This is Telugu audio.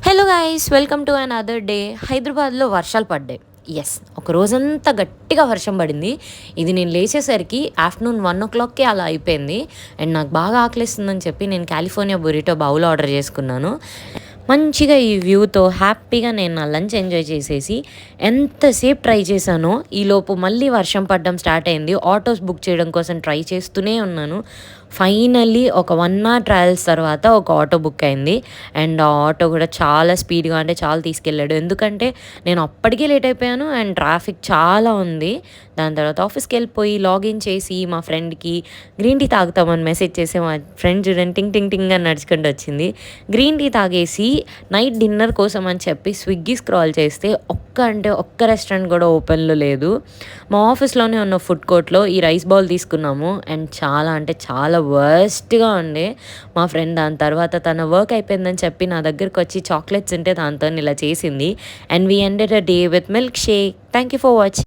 Hello guys, welcome to another day. హైదరాబాద్లో వర్షాలు పడ్డాయి. ఎస్, ఒక రోజంతా గట్టిగా వర్షం పడింది. ఇది నేను లేచేసరికి ఆఫ్టర్నూన్ 1 o'clockకే అలా అయిపోయింది. అండ్ నాకు బాగా ఆకలిస్తుందని చెప్పి నేను కాలిఫోర్నియా బురిటో బౌల్ ఆర్డర్ చేసుకున్నాను. మంచిగా ఈ వ్యూతో హ్యాపీగా నేను నా లంచ్ ఎంజాయ్ చేసేసి ఎంతసేపు ట్రై చేశానో ఈలోపు మళ్ళీ వర్షం పడడం స్టార్ట్ అయింది. ఆటోస్ బుక్ చేయడం కోసం ట్రై చేస్తూనే ఉన్నాను. ఫైనల్లీ ఒక 1 hour ట్రావెల్స్ తర్వాత ఒక ఆటో బుక్ అయింది. అండ్ ఆ ఆటో కూడా చాలా స్పీడ్గా, అంటే చాలా తీసుకెళ్ళాడు. ఎందుకంటే నేను అప్పటికే లేట్ అయిపోయాను అండ్ ట్రాఫిక్ చాలా ఉంది. దాని తర్వాత ఆఫీస్కి వెళ్ళిపోయి లాగిన్ చేసి మా ఫ్రెండ్కి గ్రీన్ టీ తాగుతామని మెసేజ్ చేసి మా ఫ్రెండ్ చూడండి టింగ్ టింగ్ టింగ్ అని నడుచుకుంటూ వచ్చింది. గ్రీన్ టీ తాగేసి నైట్ డిన్నర్ కోసం అని చెప్పి స్విగ్గీ స్క్రాల్ చేస్తే ఒక్క రెస్టారెంట్ కూడా ఓపెన్లో లేదు. మా ఆఫీస్లోనే ఉన్న ఫుడ్ కోర్ట్లో ఈ రైస్ బౌల్ తీసుకున్నాము అండ్ చాలా అంటే చాలా వర్స్ట్గా ఉండే. మా ఫ్రెండ్ దాని తర్వాత తన వర్క్ అయిపోయిందని చెప్పి నా దగ్గరకు వచ్చి చాక్లెట్స్ ఉంటే దాంతో ఇలా చేసింది. And we ended a day with milk shake. Thank you for watching.